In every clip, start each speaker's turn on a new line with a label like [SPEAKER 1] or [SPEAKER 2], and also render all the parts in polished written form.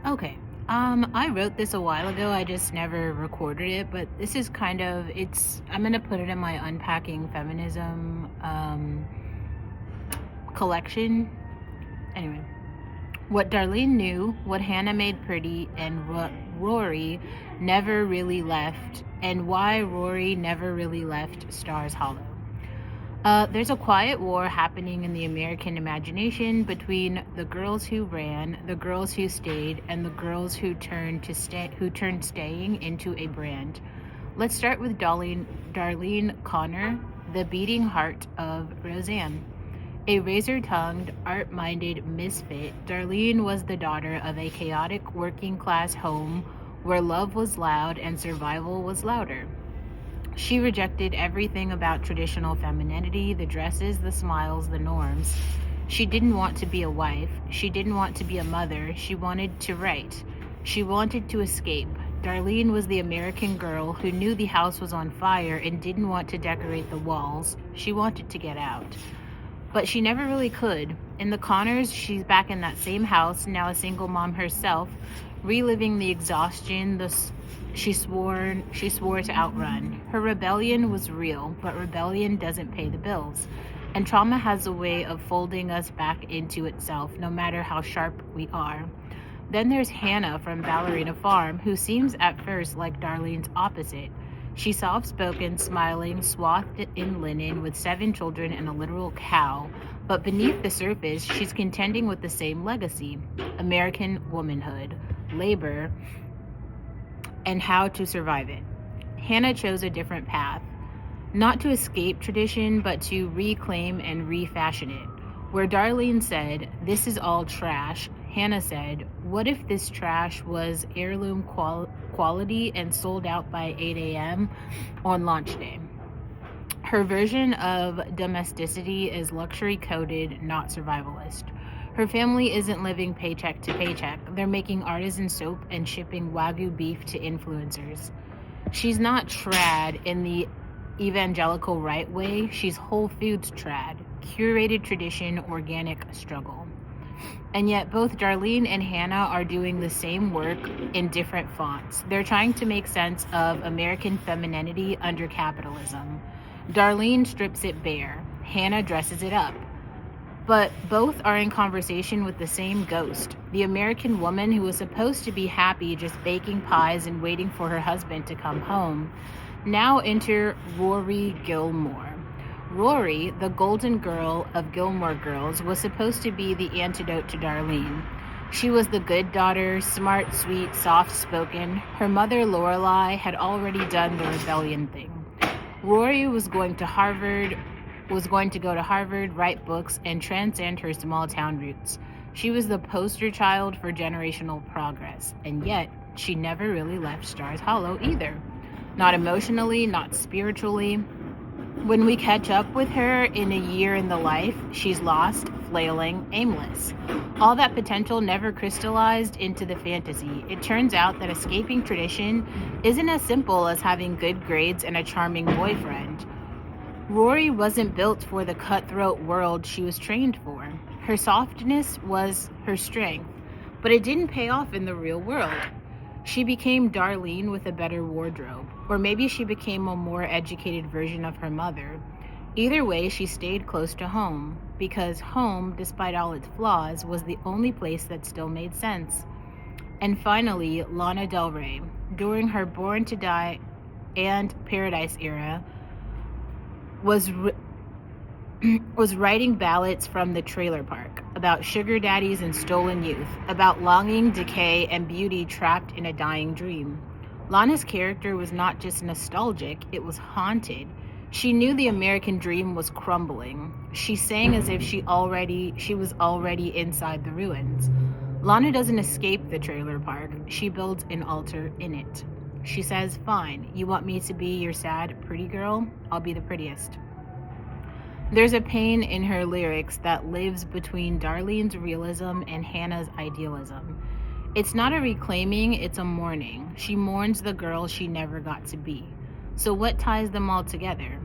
[SPEAKER 1] Okay. I wrote this a while ago. I just never recorded it, but this is I'm gonna put it in my unpacking feminism collection. Anyway, what Darlene knew, what Hannah made pretty, and what Rory never really left, and why Rory never really left Stars Hollow. There's a quiet war happening in the American imagination between the girls who ran, the girls who stayed, and the girls who turned staying into a brand. Let's start with Darlene Connor, the beating heart of Roseanne. A razor-tongued, art-minded misfit, Darlene was the daughter of a chaotic working-class home where love was loud and survival was louder. She rejected everything about traditional femininity, the dresses, the smiles, the norms. She didn't want to be a wife. She didn't want to be a mother. She wanted to write. She wanted to escape. Darlene was the American girl who knew the house was on fire and didn't want to decorate the walls. She wanted to get out. But she never really could. In the Connors, she's back in that same house, now a single mom herself, reliving the exhaustion she swore to outrun. Her rebellion was real, but rebellion doesn't pay the bills. And trauma has a way of folding us back into itself, no matter how sharp we are. Then there's Hannah from Ballerina Farm, who seems at first like Darlene's opposite. She's soft-spoken, smiling, swathed in linen with 7 children and a literal cow. But beneath the surface, she's contending with the same legacy: American womanhood, labor, and how to survive it. Hannah chose a different path, not to escape tradition, but to reclaim and refashion it. Where Darlene said, "This is all trash," Hannah said, "What if this trash was heirloom quality and sold out by 8 a.m. on launch day?" Her version of domesticity is luxury coded, not survivalist. Her family isn't living paycheck to paycheck. They're making artisan soap and shipping Wagyu beef to influencers. She's not trad in the evangelical right way. She's Whole Foods trad, curated tradition, organic struggle. And yet both Darlene and Hannah are doing the same work in different fonts. They're trying to make sense of American femininity under capitalism. Darlene strips it bare. Hannah dresses it up. But both are in conversation with the same ghost, the American woman who was supposed to be happy just baking pies and waiting for her husband to come home. Now enter Rory Gilmore. Rory, the golden girl of Gilmore Girls, was supposed to be the antidote to Darlene. She was the good daughter, smart, sweet, soft-spoken. Her mother, Lorelai, had already done the rebellion thing. Rory was going to go to Harvard, write books, and transcend her small-town roots. She was the poster child for generational progress, and yet she never really left Stars Hollow either. Not emotionally, not spiritually. When we catch up with her in a year in the life, she's lost, flailing, aimless. All that potential never crystallized into the fantasy. It turns out that escaping tradition isn't as simple as having good grades and a charming boyfriend. Rory wasn't built for the cutthroat world she was trained for. Her softness was her strength, but it didn't pay off in the real world. She became Darlene with a better wardrobe, or maybe she became a more educated version of her mother. Either way, she stayed close to home, because home, despite all its flaws, was the only place that still made sense. And finally, Lana Del Rey, during her Born to Die and Paradise era, was writing ballads from the trailer park about sugar daddies and stolen youth, about longing, decay, and beauty trapped in a dying dream. Lana's character was not just nostalgic, it was haunted. She knew the American dream was crumbling. She sang as if she was already inside the ruins. Lana doesn't escape the trailer park, she builds an altar in it. She says, "Fine, you want me to be your sad, pretty girl? I'll be the prettiest." There's a pain in her lyrics that lives between Darlene's realism and Hannah's idealism. It's not a reclaiming, it's a mourning. She mourns the girl she never got to be. So what ties them all together?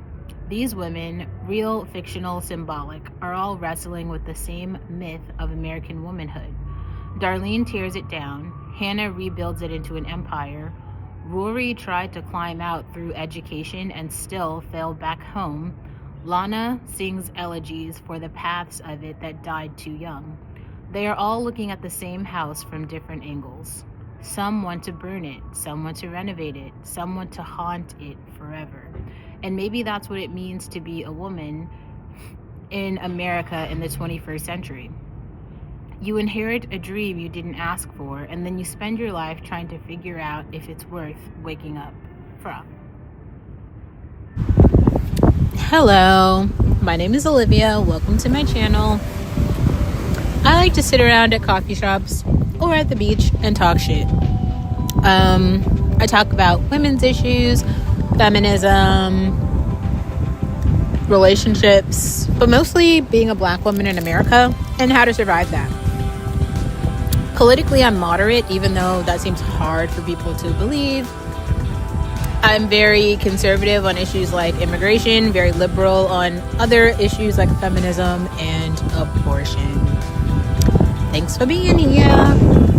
[SPEAKER 1] These women, real, fictional, symbolic, are all wrestling with the same myth of American womanhood. Darlene tears it down. Hannah rebuilds it into an empire. Rory tried to climb out through education and still failed back home. Lana sings elegies for the paths of it that died too young. They are all looking at the same house from different angles. Some want to burn it, some want to renovate it, some want to haunt it forever. And maybe that's what it means to be a woman in America in the 21st century. You inherit a dream you didn't ask for, and then you spend your life trying to figure out if it's worth waking up from. Hello, my name is Olivia. Welcome to my channel. I like to sit around at coffee shops or at the beach and talk shit. I talk about women's issues, feminism, relationships, but mostly being a Black woman in America and how to survive that. Politically, I'm moderate, even though that seems hard for people to believe. I'm very conservative on issues like immigration, very liberal on other issues like feminism and abortion. Thanks for being here.